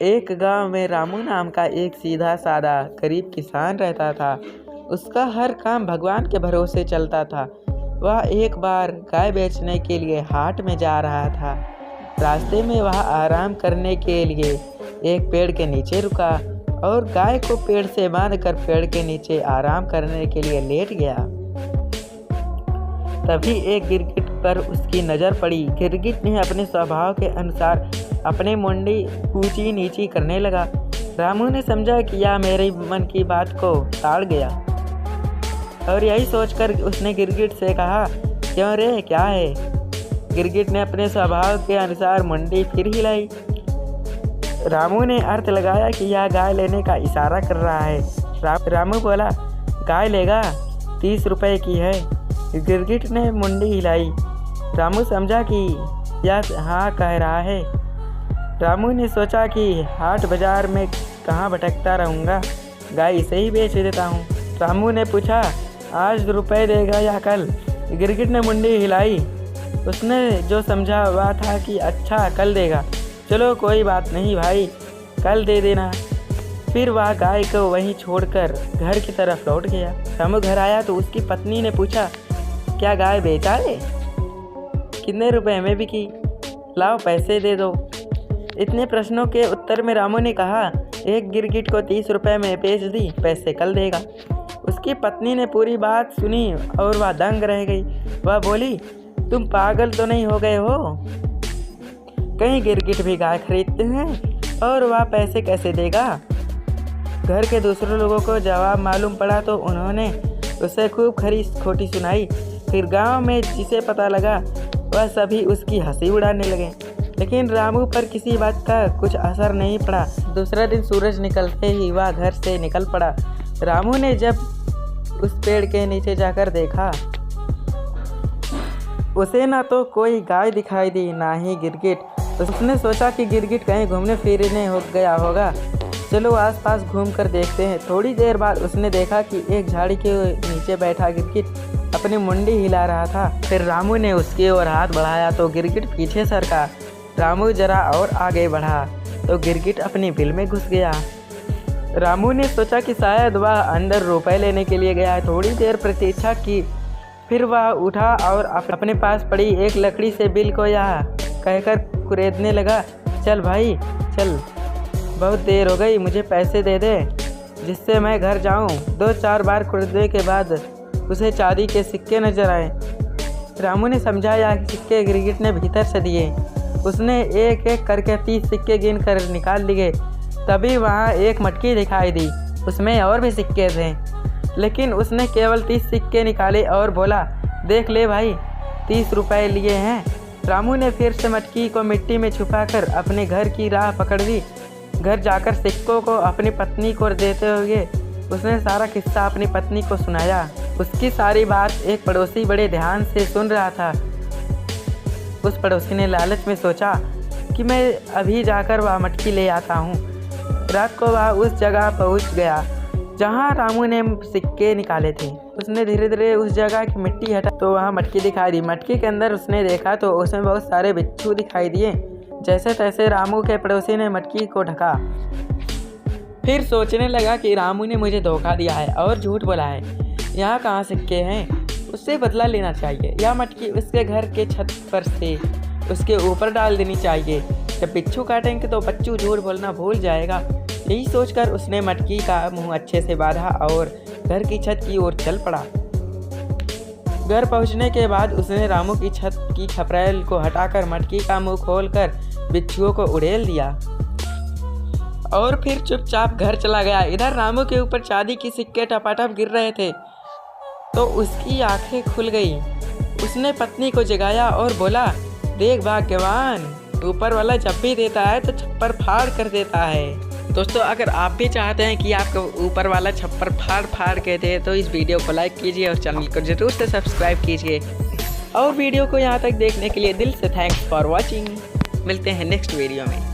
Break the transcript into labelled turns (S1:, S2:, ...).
S1: एक गांव में रामू नाम का एक सीधा साधा गरीब किसान रहता था। उसका हर काम भगवान के भरोसे चलता था। वह एक बार गाय बेचने के लिए हाट में जा रहा था। रास्ते में वह आराम करने के लिए एक पेड़ के नीचे रुका और गाय को पेड़ से बांधकर पेड़ के नीचे आराम करने के लिए लेट गया। तभी एक गिरगिट पर उसकी नज़र पड़ी। गिरगिट ने अपने स्वभाव के अनुसार अपनी मुंडी ऊंची नीची करने लगा। रामू ने समझा कि यह मेरे मन की बात को टाल गया और यही सोचकर उसने गिरगिट से कहा, क्यों रे, क्या है? गिरगिट ने अपने स्वभाव के अनुसार मुंडी फिर हिलाई। रामू ने अर्थ लगाया कि यह गाय लेने का इशारा कर रहा है। रामू बोला, गाय लेगा? 30 रुपए की है। गिरगिट ने मुंडी हिलाई। रामू समझा कि यह हाँ कह रहा है। रामू ने सोचा कि हाट बाजार में कहाँ भटकता रहूँगा, गाय इसे ही बेच देता हूँ। रामू ने पूछा, आज रुपए देगा या कल? गिरगिट ने मुंडी हिलाई। उसने जो समझा वह था कि अच्छा कल देगा। चलो कोई बात नहीं भाई, कल दे देना। फिर वह गाय को वहीं छोड़कर घर की तरफ लौट गया। रामू घर आया तो उसकी पत्नी ने पूछा, क्या गाय बेचा है? कितने रुपए में बिकी? लाओ पैसे दे दो। इतने प्रश्नों के उत्तर में रामू ने कहा, एक गिरगिट को 30 रुपए में बेच दी, पैसे कल देगा। उसकी पत्नी ने पूरी बात सुनी और वह दंग रह गई। वह बोली, तुम पागल तो नहीं हो गए हो? कहीं गिरगिट भी गाय खरीदते हैं और वह पैसे कैसे देगा? घर के दूसरे लोगों को जवाब मालूम पड़ा तो उन्होंने उसे खूब खरी खोटी सुनाई। फिर गांव में जिसे पता लगा वह सभी उसकी हंसी उड़ाने लगे, लेकिन रामू पर किसी बात का कुछ असर नहीं पड़ा। दूसरा दिन सूरज निकलते ही वह घर से निकल पड़ा। रामू ने जब उस पेड़ के नीचे जाकर देखा, उसे ना तो कोई गाय दिखाई दी ना ही गिरगिट। उसने सोचा कि गिरगिट कहीं घूमने फिरने हो गया होगा, चलो आसपास घूम कर देखते हैं। थोड़ी देर बाद उसने देखा कि एक झाड़ी के नीचे बैठा गिरगिट अपनी मुंडी हिला रहा था। फिर रामू ने उसकी ओर हाथ बढ़ाया तो गिरगिट पीछे सरका। रामू जरा और आगे बढ़ा तो गिरगिट अपनी बिल में घुस गया। रामू ने सोचा कि शायद वह अंदर रुपए लेने के लिए गया है। थोड़ी देर प्रतीक्षा की, फिर वह उठा और अपने पास पड़ी एक लकड़ी से बिल को यह कहकर कुरेदने लगा, चल भाई चल, बहुत देर हो गई, मुझे पैसे दे दे जिससे मैं घर जाऊं। 2-4 बार कुरेदने के बाद उसे चांदी के सिक्के नजर आए। रामू ने समझाया कि सिक्के गिरगिट ने भीतर से दिए। उसने एक एक करके 30 सिक्के गिन कर निकाल लिए। तभी वहाँ एक मटकी दिखाई दी, उसमें और भी सिक्के थे, लेकिन उसने केवल 30 सिक्के निकाले और बोला, देख ले भाई, 30 रुपए लिए हैं। रामू ने फिर से मटकी को मिट्टी में छुपाकर अपने घर की राह पकड़ ली। घर जाकर सिक्कों को अपनी पत्नी को देते हुए उसने सारा किस्सा अपनी पत्नी को सुनाया। उसकी सारी बात एक पड़ोसी बड़े ध्यान से सुन रहा था। उस पड़ोसी ने लालच में सोचा कि मैं अभी जाकर वह मटकी ले आता हूँ। रात को वह उस जगह पहुँच गया जहाँ रामू ने सिक्के निकाले थे। उसने धीरे धीरे उस जगह की मिट्टी हटा तो वहाँ मटकी दिखाई दी। मटकी के अंदर उसने देखा तो उसमें बहुत सारे बिच्छू दिखाई दिए। जैसे तैसे रामू के पड़ोसी ने मटकी को ढका। फिर सोचने लगा कि रामू ने मुझे धोखा दिया है और झूठ बोला है। यहाँ कहाँ सिक्के हैं, उससे बदला लेना चाहिए। यह मटकी उसके घर के छत पर से उसके ऊपर डाल देनी चाहिए। जब बिच्छू काटेंगे तो बच्चू झूठ बोलना भूल जाएगा। यही सोचकर उसने मटकी का मुंह अच्छे से बांधा और घर की छत की ओर चल पड़ा। घर पहुंचने के बाद उसने रामू की छत की खपरेल को हटाकर मटकी का मुंह खोलकर बिच्छुओं को उड़ेल दिया और फिर चुपचाप घर चला गया। इधर रामू के ऊपर चांदी के सिक्के टपाटप गिर रहे थे तो उसकी आंखें खुल गई। उसने पत्नी को जगाया और बोला, देख भाग्यवान, ऊपर वाला जब भी देता है तो छप्पर फाड़ कर देता है। दोस्तों, अगर आप भी चाहते हैं कि आपको ऊपर वाला छप्पर फाड़ के दे तो इस वीडियो को लाइक कीजिए और चैनल को जरूर से सब्सक्राइब कीजिए। और वीडियो को यहाँ तक देखने के लिए दिल से थैंक्स फॉर वॉचिंग। मिलते हैं नेक्स्ट वीडियो में।